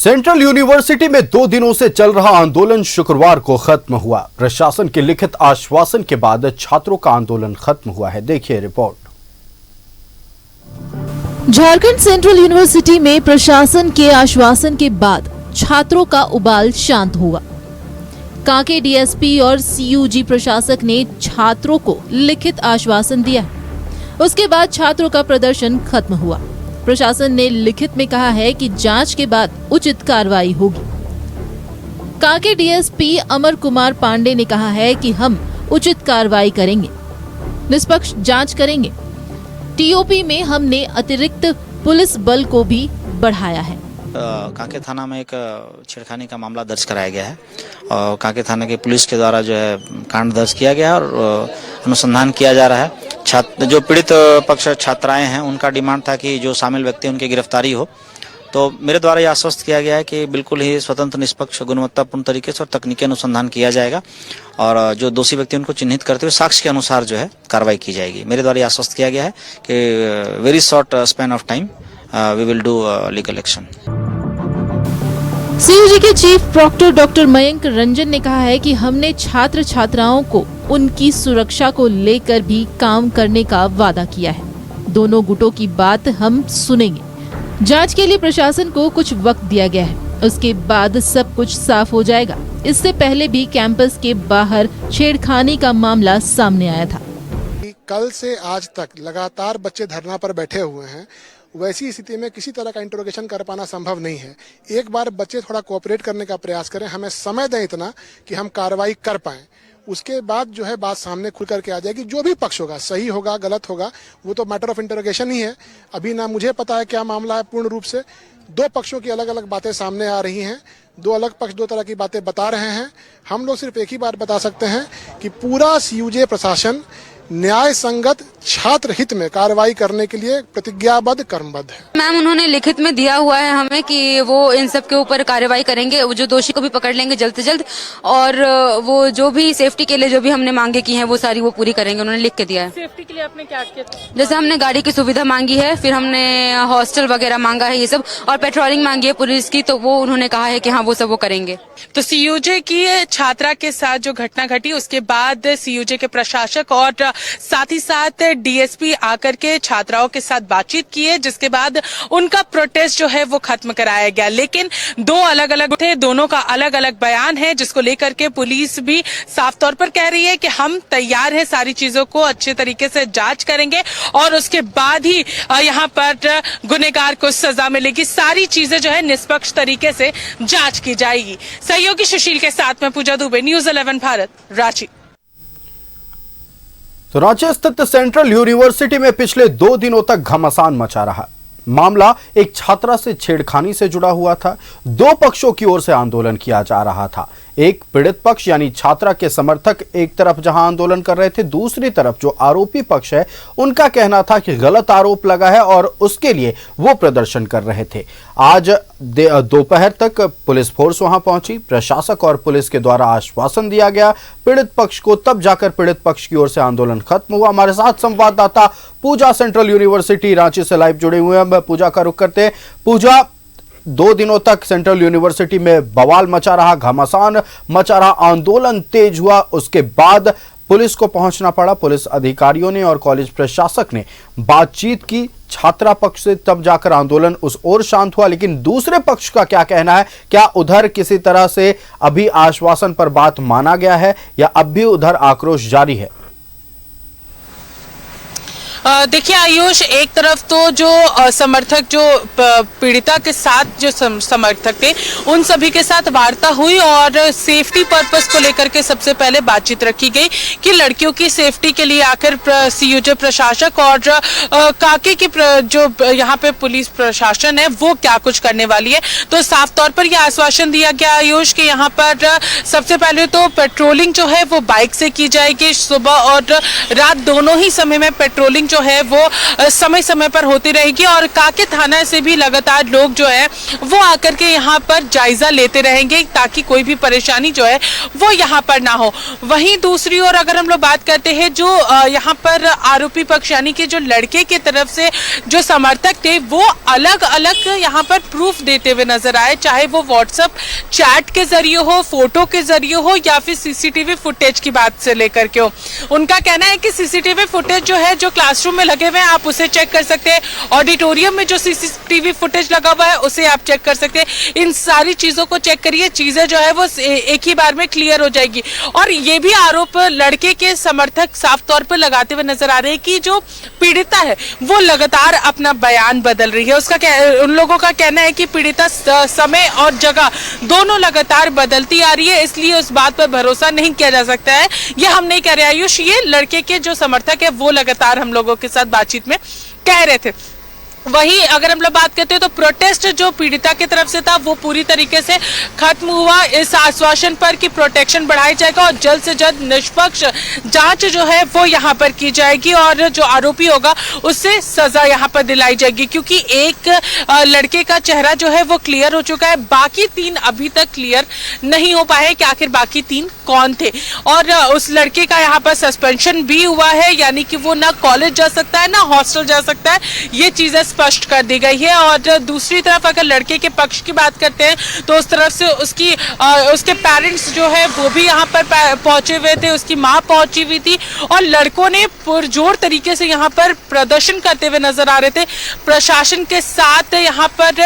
Central university में 2 दिनों से चल रहा आंदोलन शुक्रवार को खत्म हुआ। प्रशासन के लिखित आश्वासन के बाद छात्रों का आंदोलन खत्म हुआ है। देखिए रिपोर्ट। झारखंड सेंट्रल यूनिवर्सिटी में प्रशासन के आश्वासन के बाद छात्रों का उबाल शांत हुआ। कांके डीएसपी और सीयूजी प्रशासक ने छात्रों को लिखित आश्वासन दिया। उसके बाद छात्रों का प्रदर्शन खत्म हुआ। प्रशासन ने लिखित में कहा है कि जांच के बाद उचित कार्रवाई होगी। कांके डीएसपी अमर कुमार पांडे ने कहा है कि हम उचित कार्रवाई करेंगे, निष्पक्ष जांच करेंगे। टीओपी में हमने अतिरिक्त पुलिस बल को भी बढ़ाया है। कांके थाना में एक छेड़खानी का मामला दर्ज कराया गया है और कांके थाना के पुलिस के द्वारा जो है कांड दर्ज किया गया है और अनुसंधान किया जा रहा है। जो पीड़ित पक्ष छात्राएं हैं उनका डिमांड था कि जो शामिल व्यक्ति उनकी गिरफ्तारी हो, तो मेरे द्वारा यह आश्वस्त किया गया है कि बिल्कुल ही स्वतंत्र, निष्पक्ष, गुणवत्तापूर्ण तरीके से और तकनीकी अनुसंधान किया जाएगा और जो दोषी व्यक्ति उनको चिन्हित करते हुए साक्ष्य के अनुसार जो है कार्रवाई की जाएगी। मेरे द्वारा यह आश्वस्त किया गया है कि very short span of time we will do legal action. CUG के chief proctor doctor Mayank Ranjan ने कहा है कि हमने छात्र छात्राओं को उनकी सुरक्षा को लेकर भी काम करने का वादा किया है। दोनों गुटों की बात हम सुनेंगे। जांच के लिए प्रशासन को कुछ वक्त दिया गया है, उसके बाद सब कुछ साफ हो जाएगा। इससे पहले भी कैंपस के बाहर छेड़खानी का मामला सामने आया था। कल से आज तक लगातार बच्चे धरना पर बैठे हुए हैं। वैसी स्थिति में किसी तरह का इंटरोगेशन कर पाना संभव नहीं है। एक बार बच्चे थोड़ा कोऑपरेट करने का प्रयास करें, हमें समय दें इतना कि हम कार्रवाई कर पाएं। उसके बाद जो है बात सामने खुल करके आ जाएगी। जो भी पक्ष होगा, सही होगा, गलत होगा, वो तो मैटर ऑफ इंटरोगेशन ही है। अभी ना मुझे पता है क्या मामला है पूर्ण रूप से। दो पक्षों की अलग अलग बातें सामने आ रही हैं। दो अलग पक्ष दो तरह की बातें बता रहे हैं। हम लोग सिर्फ एक ही बात बता सकते हैं कि पूरा सीयूजे प्रशासन न्याय संगत छात्र हित में कार्रवाई करने के लिए प्रतिज्ञाबद्ध, कर्मबद्ध है। मैम, उन्होंने लिखित में दिया हुआ है हमें कि वो इन सब के ऊपर कार्रवाई करेंगे, वो जो दोषी को भी पकड़ लेंगे जल्द से जल्द, और वो जो भी सेफ्टी के लिए जो भी हमने मांगे की हैं वो सारी वो पूरी करेंगे। उन्होंने लिख के दिया है। सेफ्टी के लिए आपने क्या किया? जैसे हमने गाड़ी की सुविधा मांगी है, फिर हमने हॉस्टल वगैरह मांगा है, ये सब, और पेट्रोलिंग मांगी है पुलिस की, तो वो उन्होंने कहा है कि हाँ वो सब वो करेंगे। तो सीयूजे की छात्रा के साथ जो घटना घटी, उसके बाद सीयूजे के प्रशासक और साथ ही साथ डीएसपी आकर के छात्राओं के साथ बातचीत की है, जिसके बाद उनका प्रोटेस्ट जो है वो खत्म कराया गया। लेकिन दो अलग अलग थे, दोनों का अलग अलग बयान है, जिसको लेकर के पुलिस भी साफ तौर पर कह रही है कि हम तैयार हैं, सारी चीजों को अच्छे तरीके से जांच करेंगे और उसके बाद ही यहाँ पर गुनहगार को सजा मिलेगी। सारी चीजें जो है निष्पक्ष तरीके से जांच की जाएगी। सहयोगी सुशील के साथ में पूजा दुबे, न्यूज़ 11 भारत, रांची। तो रांची स्थित सेंट्रल यूनिवर्सिटी में पिछले 2 दिनों तक घमासान मचा रहा। मामला एक छात्रा से छेड़खानी से जुड़ा हुआ था। 2 पक्षों की ओर से आंदोलन किया जा रहा था। एक पीड़ित पक्ष यानी छात्रा के समर्थक एक तरफ जहां आंदोलन कर रहे थे, दूसरी तरफ जो आरोपी पक्ष है उनका कहना था कि गलत आरोप लगा है और उसके लिए वो प्रदर्शन कर रहे थे। आज दोपहर तक पुलिस फोर्स वहां पहुंची। प्रशासक और पुलिस के द्वारा आश्वासन दिया गया पीड़ित पक्ष को, तब जाकर पीड़ित पक्ष की ओर से आंदोलन खत्म हुआ। हमारे साथ संवाददाता पूजा सेंट्रल यूनिवर्सिटी रांची से लाइव जुड़े हुए हैं। पूजा का रुख करते हैं। पूजा, 2 दिनों तक सेंट्रल यूनिवर्सिटी में बवाल मचा रहा, घमासान मचा रहा, आंदोलन तेज हुआ, उसके बाद पुलिस को पहुंचना पड़ा। पुलिस अधिकारियों ने और कॉलेज प्रशासक ने बातचीत की छात्रा पक्ष से, तब जाकर आंदोलन उस ओर शांत हुआ। लेकिन दूसरे पक्ष का क्या कहना है? क्या उधर किसी तरह से अभी आश्वासन पर बात माना गया है या अब भी उधर आक्रोश जारी है? देखिए आयुष, एक तरफ तो जो समर्थक, जो पीड़िता के साथ जो समर्थक थे, उन सभी के साथ वार्ता हुई और सेफ्टी पर्पस को लेकर के सबसे पहले बातचीत रखी गई कि लड़कियों की सेफ्टी के लिए आखिर सीयूजे प्रशासक और काके की जो यहाँ पे पुलिस प्रशासन है वो क्या कुछ करने वाली है। तो साफ तौर पर यह आश्वासन दिया गया आयुष कि यहाँ पर सबसे पहले तो पेट्रोलिंग जो है वो बाइक से की जाएगी। सुबह और रात दोनों ही समय में पेट्रोलिंग जो है वो समय समय पर होती रहेगी और कांके थाना से भी लगातार लोग जो है वो आकर के यहाँ पर जायजा लेते रहेंगे ताकि कोई भी परेशानी जो है वो यहाँ पर ना हो। वहीं दूसरी ओर अगर हम लोग बात करते हैं जो यहाँ पर आरोपी पक्ष यानी कि जो लड़के की तरफ से जो समर्थक थे वो अलग अलग यहाँ पर प्रूफ देते हुए नजर आए, चाहे वो व्हाट्सएप चैट के जरिए हो, फोटो के जरिए हो या फिर सीसीटीवी फुटेज की बात से लेकर के हो। उनका कहना है कि सीसीटीवी फुटेज जो है जो क्लासरूम में लगे हुए हैं आप उसे चेक कर सकते हैं, ऑडिटोरियम में जो सीसीटीवी फुटेज लगा हुआ है उसे आप चेक कर सकते हैं। इन सारी चीजों को चेक करिए, चीजें जो है वो एक ही बार में क्लियर हो जाएगी। और ये भी आरोप लड़के के समर्थक साफ तौर पर लगाते हुए नजर आ रहे हैं कि जो पीड़िता है वो लगातार अपना बयान बदल रही है। उन लोगों का कहना है कि पीड़िता समय और जगह दोनों लगातार बदलती आ रही है, इसलिए उस बात पर भरोसा नहीं किया जा सकता है। ये हम नहीं कह रहे आयुष, ये लड़के के जो समर्थक है वो लगातार हम लोगों के साथ बातचीत में कह रहे थे। वहीं अगर हम लोग बात करते हैं तो प्रोटेस्ट जो पीड़िता की तरफ से था वो पूरी तरीके से खत्म हुआ, इस आश्वासन पर कि प्रोटेक्शन बढ़ाई जाएगा और जल्द से जल्द निष्पक्ष जांच जो है वो यहाँ पर की जाएगी और जो आरोपी होगा उससे सजा यहाँ पर दिलाई जाएगी। क्योंकि एक लड़के का चेहरा जो है वो क्लियर हो चुका है, बाकी 3 अभी तक क्लियर नहीं हो पाए कि आखिर बाकी 3 कौन थे। और उस लड़के का यहाँ पर सस्पेंशन भी हुआ है, यानी कि वो ना कॉलेज जा सकता है ना हॉस्टल जा सकता है, ये चीजें स्पष्ट कर दी गई है। और दूसरी तरफ अगर लड़के के पक्ष की बात करते हैं तो उस तरफ से उसके पेरेंट्स जो है वो भी यहाँ पर पहुंचे हुए थे, उसकी माँ पहुंची हुई थी और लड़कों ने पुरजोर तरीके से यहाँ पर प्रदर्शन करते हुए नजर आ रहे थे। प्रशासन के साथ यहाँ पर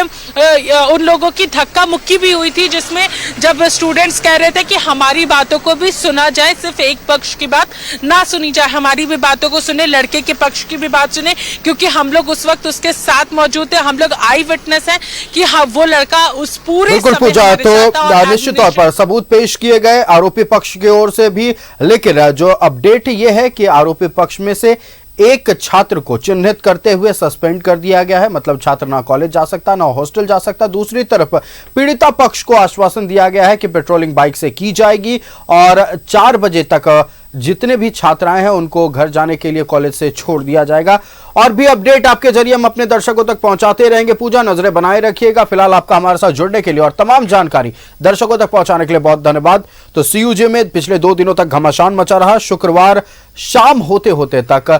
उन लोगों की धक्का मुक्की भी हुई थी, जिसमें जब स्टूडेंट्स कह रहे थे कि हमारी बातों को भी सुना जाए, सिर्फ एक पक्ष की बात ना सुनी जाए, हमारी भी बातों को सुने, लड़के के पक्ष की भी बात सुने, क्योंकि हम लोग उस वक्त उसके साथ मौजूद थे, हम लोग आई विटनेस हैं कि हाँ वो लड़का उस पूरे बिल्कुल पूजा, तो निश्चित तौर पर सबूत पेश किए गए आरोपी पक्ष की ओर से भी, लेकिन जो अपडेट ये है कि आरोपी पक्ष में से एक छात्र को चिन्हित करते हुए सस्पेंड कर दिया गया है, मतलब छात्र ना कॉलेज जा सकता ना हॉस्टल जा सकता। दूसरी तरफ पीड़िता पक्ष को आश्वासन दिया गया है कि पेट्रोलिंग बाइक से की जाएगी और 4 बजे तक जितने भी छात्राएं हैं उनको घर जाने के लिए कॉलेज से छोड़ दिया जाएगा। और भी अपडेट आपके जरिए हम अपने दर्शकों तक पहुंचाते रहेंगे। पूजा, नजरें बनाए रखिएगा। फिलहाल आपका हमारे साथ जुड़ने के लिए और तमाम जानकारी दर्शकों तक पहुंचाने के लिए बहुत धन्यवाद। तो सीयूजे में पिछले 2 दिनों तक घमासान मचा रहा। शुक्रवार शाम होते होते तक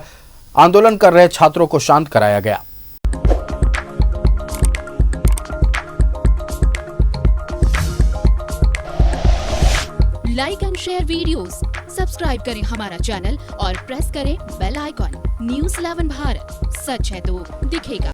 आंदोलन कर रहे छात्रों को शांत कराया गया। Like and share videos, subscribe करें हमारा चैनल और प्रेस करें बेल आइकॉन। न्यूज़ 11 भारत, सच है तो दिखेगा।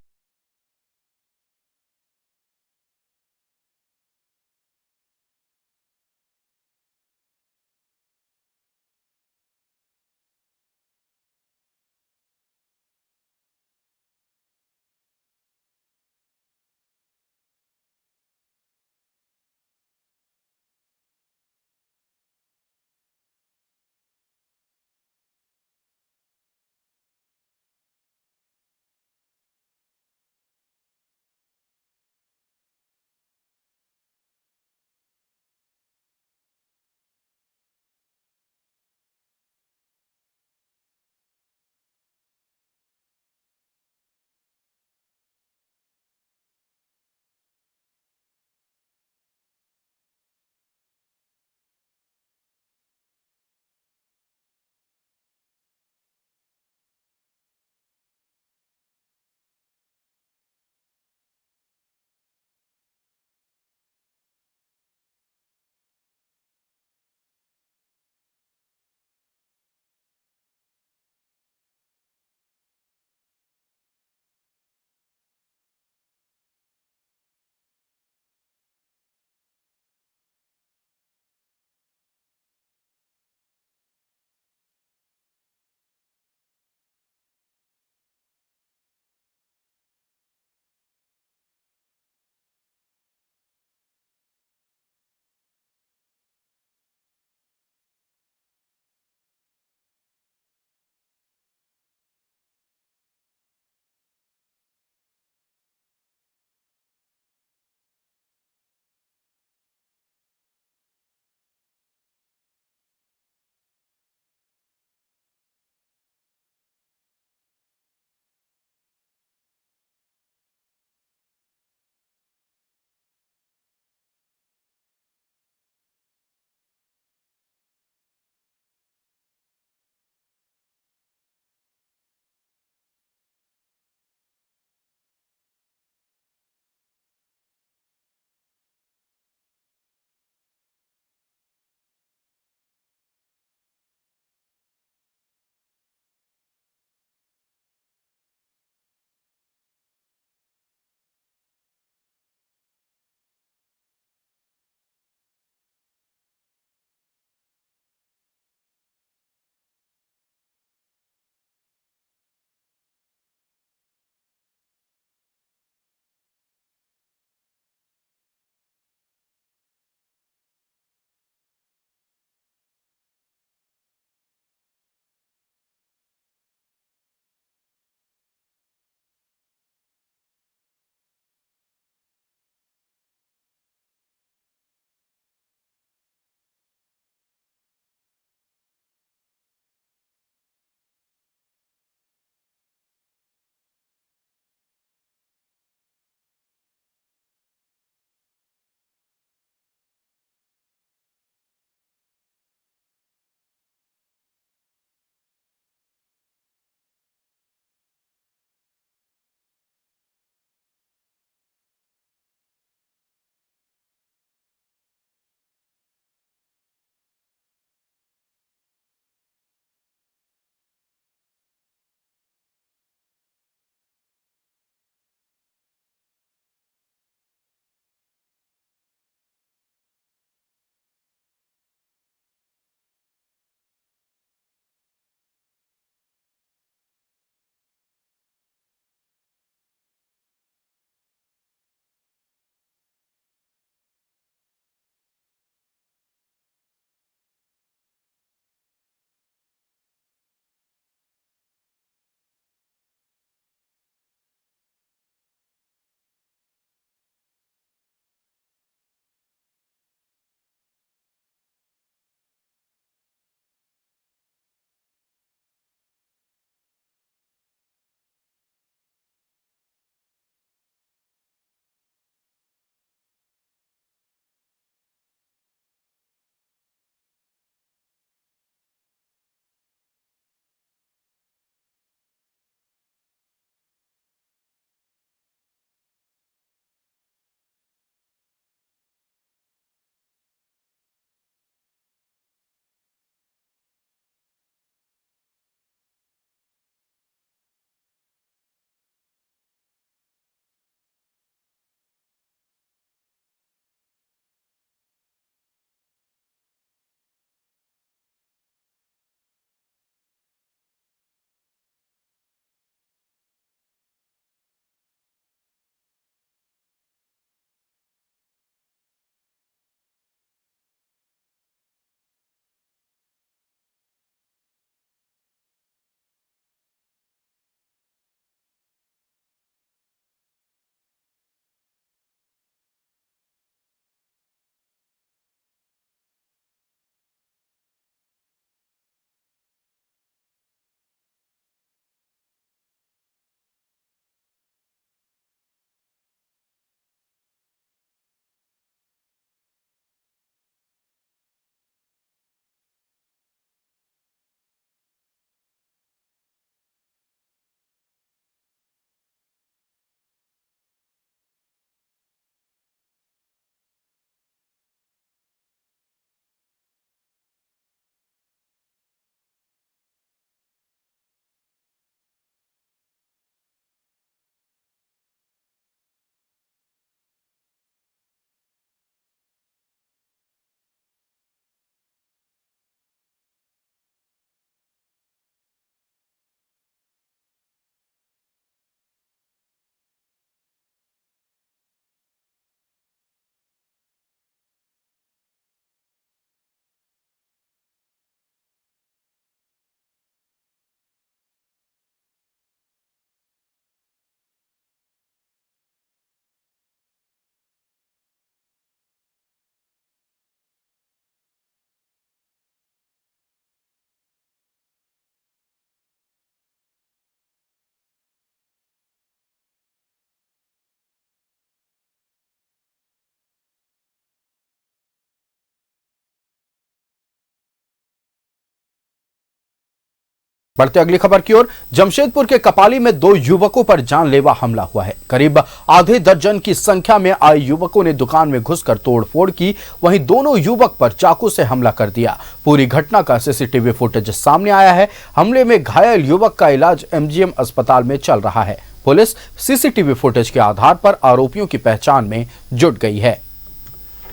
बढ़ते अगली खबर की ओर। जमशेदपुर के कपाली में 2 युवकों पर जानलेवा हमला हुआ है। करीब आधे दर्जन की संख्या में आए युवकों ने दुकान में घुसकर तोड़फोड़ की, वहीं दोनों युवक पर चाकू से हमला कर दिया। पूरी घटना का सीसीटीवी फुटेज सामने आया है। हमले में घायल युवक का इलाज एमजीएम अस्पताल में चल रहा है। पुलिस सीसीटीवी फुटेज के आधार पर आरोपियों की पहचान में जुट गई है।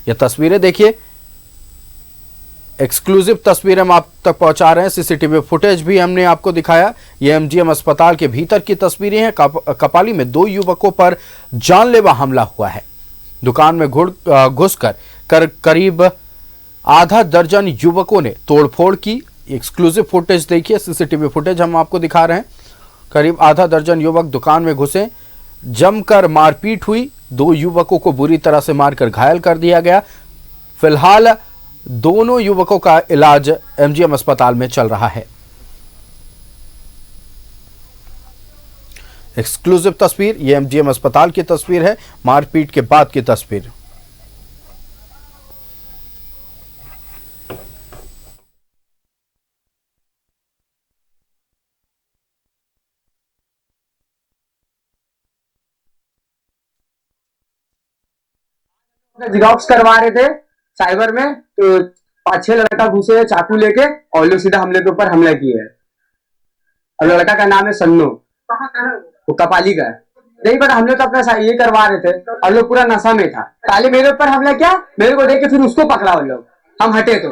यह तस्वीरें देखिए, एक्सक्लूसिव तस्वीरें हम आप तक पहुंचा रहे हैं। सीसीटीवी फुटेज भी हमने आपको दिखाया। ये एमजीएम अस्पताल के भीतर की तस्वीरें हैं। कपाली में 2 युवकों पर जानलेवा हमला हुआ है। दुकान में घुसकर करीब आधा दर्जन युवकों ने तोड़फोड़ की। एक्सक्लूसिव फुटेज देखिए, सीसीटीवी फुटेज हम आपको दिखा रहे हैं। करीब आधा दर्जन युवक दुकान में घुसे, जमकर मारपीट हुई। 2 युवकों को बुरी तरह से मारकर घायल कर दिया गया। फिलहाल दोनों युवकों का इलाज एमजीएम अस्पताल में चल रहा है। एक्सक्लूसिव तस्वीर, यह एमजीएम अस्पताल की तस्वीर है, मारपीट के बाद की तस्वीर। जिरॉक्स करवा रहे थे साइबर में, तो 5-6 लड़का घुसे चाकू लेके और लोग सीधा हमले के ऊपर हमला किए है। और लड़का का नाम है सन्नू, वो कपाली का है। नहीं पता, हम लोग तो अपना ये करवा रहे थे और लोग पूरा नशा में था। पहले मेरे ऊपर हमला किया, मेरे को देख के फिर उसको पकड़ा वो लोग, हम हटे तो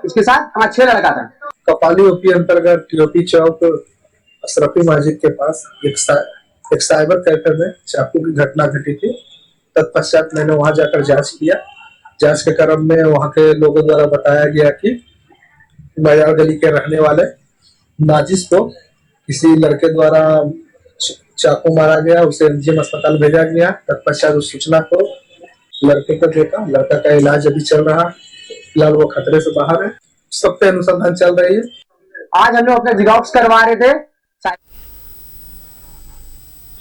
उसके साथ हमारा 6 लड़का था। कपाली ओपी अंतर्गत टीओपी चौक अशरफी मस्जिद के पास एक साइबर कैफे में चाकू की घटना घटी थी। तत्पश्चात मैंने वहां जाकर जांच किया। जांच के क्रम में वहां के लोगों द्वारा बताया गया कि बाजार गली के रहने वाले नाजिस को किसी लड़के द्वारा चाकू मारा गया, उसे एमजीएम अस्पताल भेजा गया। तत्पश्चात उस सूचना को लड़के को देखा, लड़का का इलाज अभी चल रहा। फिलहाल वो खतरे से बाहर है, सब पे अनुसंधान चल रही है। आज हम लोग अपने जिरॉक्स करवा रहे थे।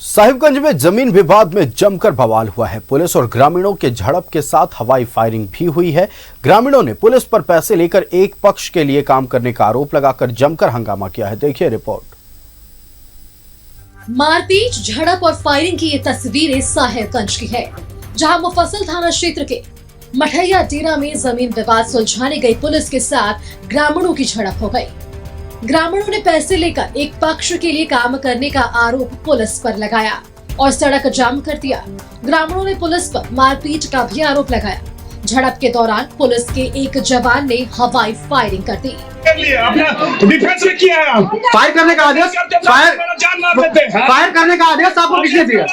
साहिबगंज में जमीन विवाद में जमकर बवाल हुआ है। पुलिस और ग्रामीणों के झड़प के साथ हवाई फायरिंग भी हुई है। ग्रामीणों ने पुलिस पर पैसे लेकर एक पक्ष के लिए काम करने का आरोप लगाकर जमकर हंगामा किया है। देखिए रिपोर्ट। मारपीट, झड़प और फायरिंग की ये तस्वीरें साहिबगंज की है, जहां मुफस्सिल थाना क्षेत्र के मठैया डेरा में जमीन विवाद सुलझाने गई पुलिस के साथ ग्रामीणों की झड़प हो गई। ग्रामीणों ने पैसे लेकर एक पक्ष के लिए काम करने का आरोप पुलिस पर लगाया और सड़क जाम कर दिया। ग्रामीणों ने पुलिस पर मारपीट का भी आरोप लगाया। झड़प के दौरान पुलिस के एक जवान ने हवाई फायरिंग कर दी। डिफेंस में किया है, फायर करने का आदेश, फायर करने का आदेश आपको किसने दिया?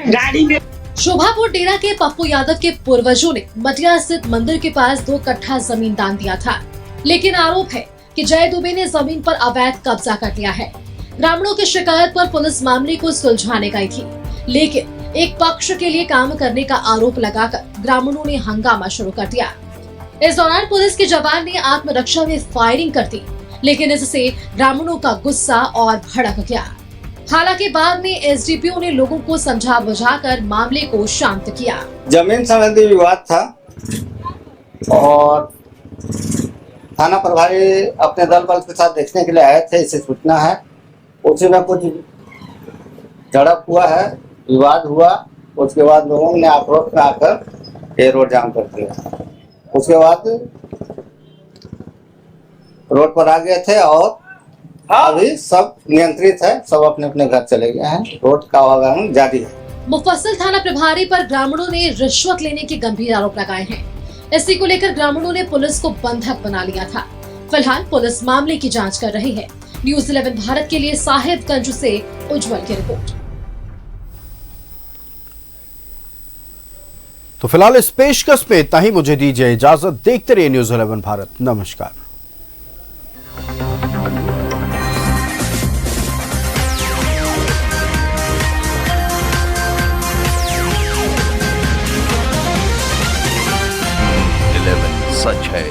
गाड़ी में शोभापुर डेरा के पप्पू यादव के पूर्वजों ने मटिया स्थित मंदिर के पास 2 कट्ठा जमीन दान दिया था, लेकिन आरोप है कि जय दुबे ने जमीन पर अवैध कब्जा कर लिया है। ग्रामीणों की शिकायत पर पुलिस मामले को सुलझाने गई थी, लेकिन एक पक्ष के लिए काम करने का आरोप लगाकर ग्रामीणों ने हंगामा शुरू कर दिया। इस दौरान पुलिस के जवान ने आत्मरक्षा में फायरिंग कर दी, लेकिन इससे ग्रामीणों का गुस्सा और भड़क गया। हालांकि बाद में एसडीपीओ ने लोगों को समझा बुझाकर मामले को शांत किया। जमीन संबंधी विवाद था और थाना प्रभारी अपने दल बल के साथ देखने के लिए आए थे, इसे सूचना है। उसी में कुछ झड़प हुआ है, विवाद हुआ। उसके बाद लोगों ने आक्रोश में आकर ये रोड जाम कर दिया। उसके बाद रोड पर आ गए थे और अभी सब नियंत्रित है, सब अपने अपने घर चले गए हैं। रोड का आवागमन जारी है। मुफस्सिल थाना प्रभारी पर ग्रामीणों ने रिश्वत लेने के गंभीर आरोप लगाए हैं। इसी को लेकर ग्रामीणों ने पुलिस को बंधक बना लिया था। फिलहाल पुलिस मामले की जांच कर रही है। न्यूज़ 11 भारत के लिए साहिबगंज से उज्जवल की रिपोर्ट। तो फिलहाल इस पेशकश में इतना ही। मुझे दीजिए इजाजत। देखते रहिए न्यूज़ 11 भारत। नमस्कार। सच है।